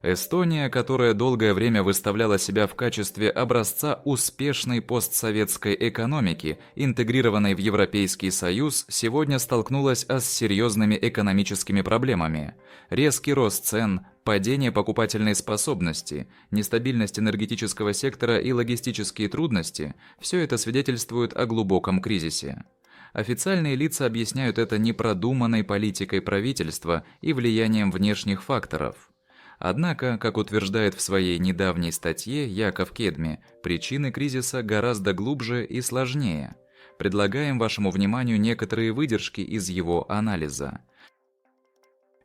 Эстония, которая долгое время выставляла себя в качестве образца успешной постсоветской экономики, интегрированной в Европейский Союз, сегодня столкнулась с серьезными экономическими проблемами. Резкий рост цен, падение покупательной способности, нестабильность энергетического сектора и логистические трудности – все это свидетельствует о глубоком кризисе. Официальные лица объясняют это непродуманной политикой правительства и влиянием внешних факторов. Однако, как утверждает в своей недавней статье Яков Кедми, причины кризиса гораздо глубже и сложнее. Предлагаем вашему вниманию некоторые выдержки из его анализа.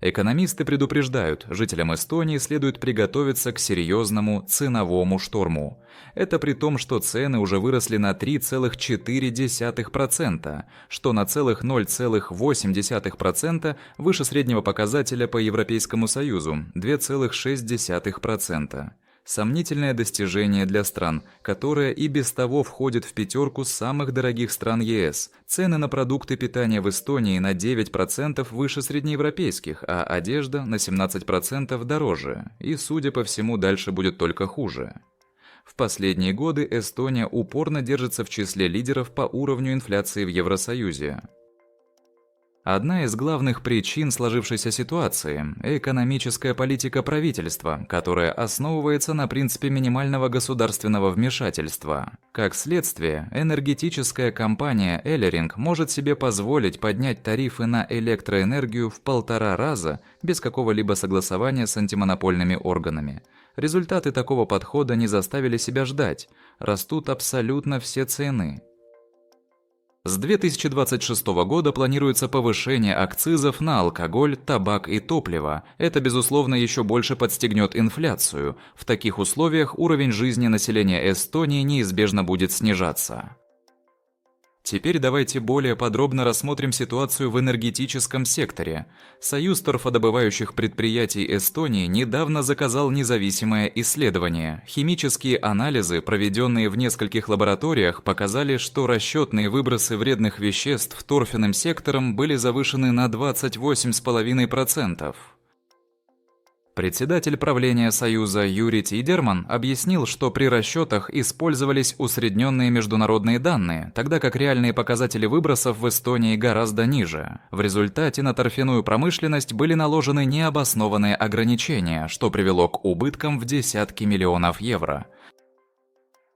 Экономисты предупреждают, жителям Эстонии следует приготовиться к серьезному ценовому шторму. Это при том, что цены уже выросли на 3,4%, что на целых 0,8% выше среднего показателя по Европейскому Союзу – 2,6%. Сомнительное достижение для стран, которая и без того входит в пятерку самых дорогих стран ЕС. Цены на продукты питания в Эстонии на 9% выше среднеевропейских, а одежда на 17% дороже. И, судя по всему, дальше будет только хуже. В последние годы Эстония упорно держится в числе лидеров по уровню инфляции в Евросоюзе. Одна из главных причин сложившейся ситуации – экономическая политика правительства, которая основывается на принципе минимального государственного вмешательства. Как следствие, энергетическая компания Эллеринг может себе позволить поднять тарифы на электроэнергию в 1,5 раза без какого-либо согласования с антимонопольными органами. Результаты такого подхода не заставили себя ждать, растут абсолютно все цены. С 2026 года планируется повышение акцизов на алкоголь, табак и топливо. Это, безусловно, еще больше подстегнет инфляцию. В таких условиях уровень жизни населения Эстонии неизбежно будет снижаться. Теперь давайте более подробно рассмотрим ситуацию в энергетическом секторе. Союз торфодобывающих предприятий Эстонии недавно заказал независимое исследование. Химические анализы, проведенные в нескольких лабораториях, показали, что расчетные выбросы вредных веществ торфяным сектором были завышены на 28,5%. Председатель правления Союза Юрий Тидерман объяснил, что при расчетах использовались усредненные международные данные, тогда как реальные показатели выбросов в Эстонии гораздо ниже. В результате на торфяную промышленность были наложены необоснованные ограничения, что привело к убыткам в десятки миллионов евро.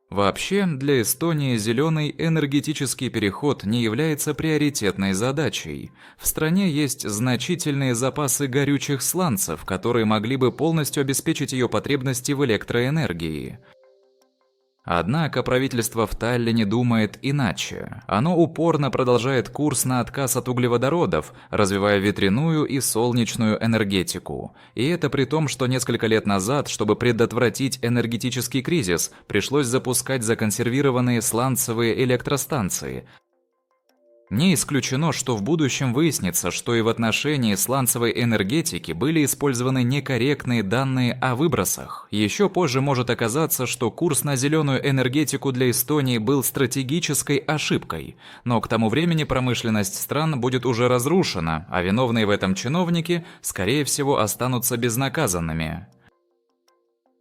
Вообще, для Эстонии зеленый энергетический переход не является приоритетной задачей. В стране есть значительные запасы горючих сланцев, которые могли бы полностью обеспечить ее потребности в электроэнергии. Однако правительство в Таллине думает иначе. Оно упорно продолжает курс на отказ от углеводородов, развивая ветряную и солнечную энергетику. И это при том, что несколько лет назад, чтобы предотвратить энергетический кризис, пришлось запускать законсервированные сланцевые электростанции. Не исключено, что в будущем выяснится, что и в отношении сланцевой энергетики были использованы некорректные данные о выбросах. Еще позже может оказаться, что курс на зеленую энергетику для Эстонии был стратегической ошибкой, но к тому времени промышленность стран будет уже разрушена, а виновные в этом чиновники, скорее всего, останутся безнаказанными.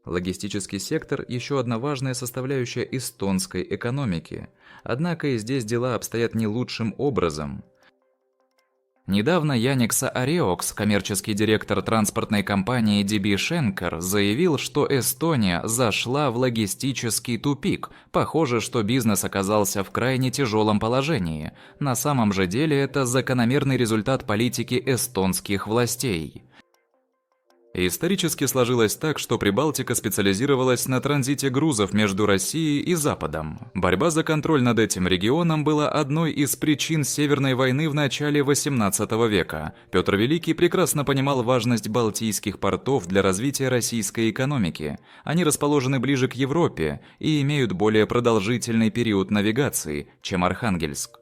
Логистический сектор – еще одна важная составляющая эстонской экономики. Однако и здесь дела обстоят не лучшим образом. Недавно Яникса Ареокс, коммерческий директор транспортной компании DB Schenker, заявил, что Эстония зашла в логистический тупик. Похоже, что бизнес оказался в крайне тяжелом положении. На самом же деле это закономерный результат политики эстонских властей. Исторически сложилось так, что Прибалтика специализировалась на транзите грузов между Россией и Западом. Борьба за контроль над этим регионом была одной из причин Северной войны в начале XVIII века. Петр Великий прекрасно понимал важность балтийских портов для развития российской экономики. Они расположены ближе к Европе и имеют более продолжительный период навигации, чем Архангельск.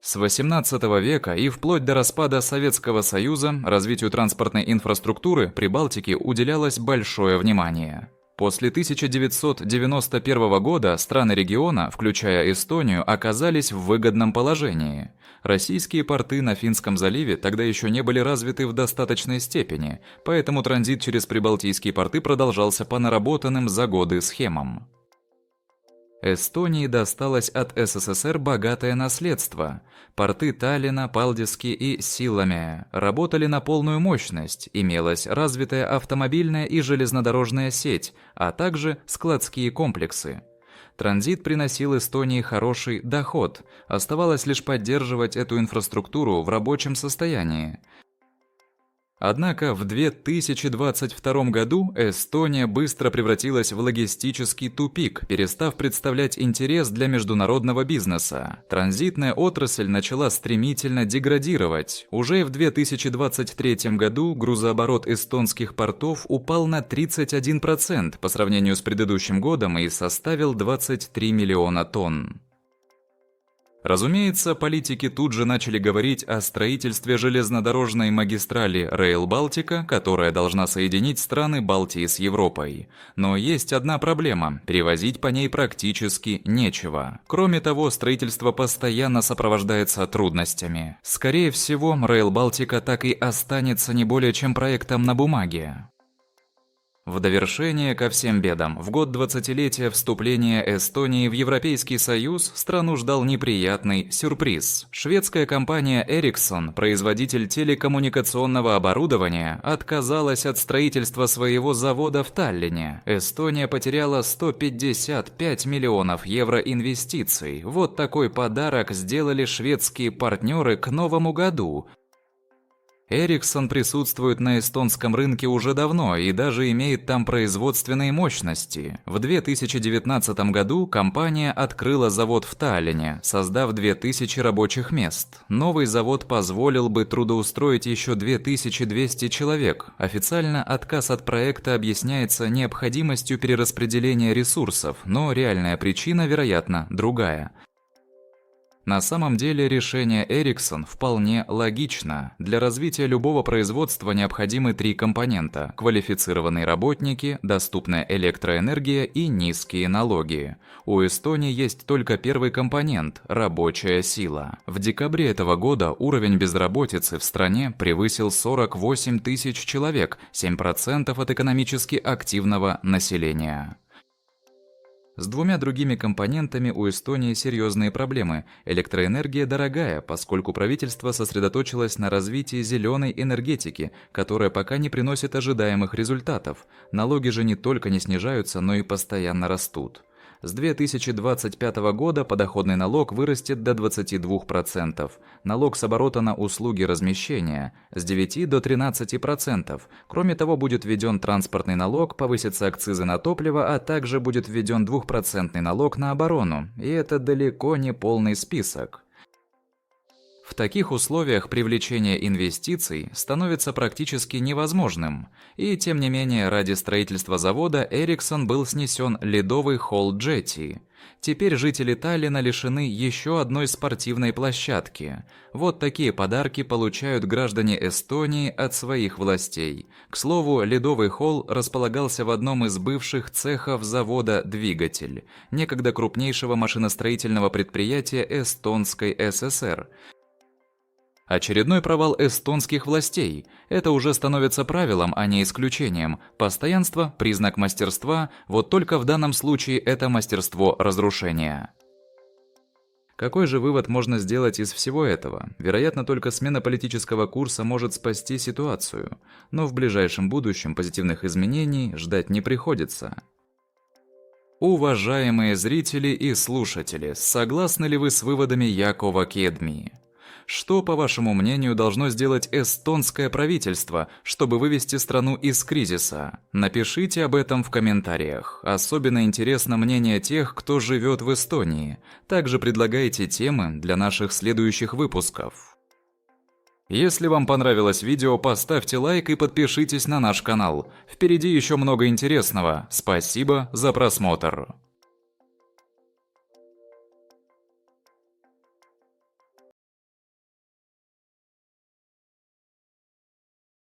С XVIII века и вплоть до распада Советского Союза развитию транспортной инфраструктуры Прибалтики уделялось большое внимание. После 1991 года страны региона, включая Эстонию, оказались в выгодном положении. Российские порты на Финском заливе тогда еще не были развиты в достаточной степени, поэтому транзит через прибалтийские порты продолжался по наработанным за годы схемам. Эстонии досталось от СССР богатое наследство. Порты Таллина, Палдиски и Силламея работали на полную мощность, имелась развитая автомобильная и железнодорожная сеть, а также складские комплексы. Транзит приносил Эстонии хороший доход, оставалось лишь поддерживать эту инфраструктуру в рабочем состоянии. Однако в 2022 году Эстония быстро превратилась в логистический тупик, перестав представлять интерес для международного бизнеса. Транзитная отрасль начала стремительно деградировать. Уже в 2023 году грузооборот эстонских портов упал на 31% по сравнению с предыдущим годом и составил 23 миллиона тонн. Разумеется, политики тут же начали говорить о строительстве железнодорожной магистрали Rail Baltica, которая должна соединить страны Балтии с Европой. Но есть одна проблема – перевозить по ней практически нечего. Кроме того, строительство постоянно сопровождается трудностями. Скорее всего, Rail Baltica так и останется не более чем проектом на бумаге. В довершение ко всем бедам, в год 20-летия вступления Эстонии в Европейский Союз страну ждал неприятный сюрприз. Шведская компания Ericsson, производитель телекоммуникационного оборудования, отказалась от строительства своего завода в Таллине. Эстония потеряла 155 миллионов евро инвестиций. Вот такой подарок сделали шведские партнеры к Новому году. Ericsson присутствует на эстонском рынке уже давно и даже имеет там производственные мощности. В 2019 году компания открыла завод в Таллине, создав 2000 рабочих мест. Новый завод позволил бы трудоустроить еще 2200 человек. Официально отказ от проекта объясняется необходимостью перераспределения ресурсов, но реальная причина, вероятно, другая. На самом деле решение Ericsson вполне логично. Для развития любого производства необходимы три компонента – квалифицированные работники, доступная электроэнергия и низкие налоги. У Эстонии есть только первый компонент – рабочая сила. В декабре этого года уровень безработицы в стране превысил 48 тысяч человек, 7% от экономически активного населения. С двумя другими компонентами у Эстонии серьезные проблемы. Электроэнергия дорогая, поскольку правительство сосредоточилось на развитии зеленой энергетики, которая пока не приносит ожидаемых результатов. Налоги же не только не снижаются, но и постоянно растут. С 2025 года подоходный налог вырастет до 22%, налог с оборота на услуги размещения – с 9 до 13%. Кроме того, будет введен транспортный налог, повысятся акцизы на топливо, а также будет введен 2% налог на оборону. И это далеко не полный список. В таких условиях привлечение инвестиций становится практически невозможным. И тем не менее, ради строительства завода Ericsson был снесен ледовый холл Джетти. Теперь жители Таллина лишены еще одной спортивной площадки. Вот такие подарки получают граждане Эстонии от своих властей. К слову, ледовый холл располагался в одном из бывших цехов завода «Двигатель», некогда крупнейшего машиностроительного предприятия Эстонской ССР. Очередной провал эстонских властей. Это уже становится правилом, а не исключением. Постоянство – признак мастерства, вот только в данном случае это мастерство разрушения. Какой же вывод можно сделать из всего этого? Вероятно, только смена политического курса может спасти ситуацию. Но в ближайшем будущем позитивных изменений ждать не приходится. Уважаемые зрители и слушатели, согласны ли вы с выводами Якова Кедми? Что, по вашему мнению, должно сделать эстонское правительство, чтобы вывести страну из кризиса? Напишите об этом в комментариях. Особенно интересно мнение тех, кто живет в Эстонии. Также предлагайте темы для наших следующих выпусков. Если вам понравилось видео, поставьте лайк и подпишитесь на наш канал. Впереди еще много интересного. Спасибо за просмотр.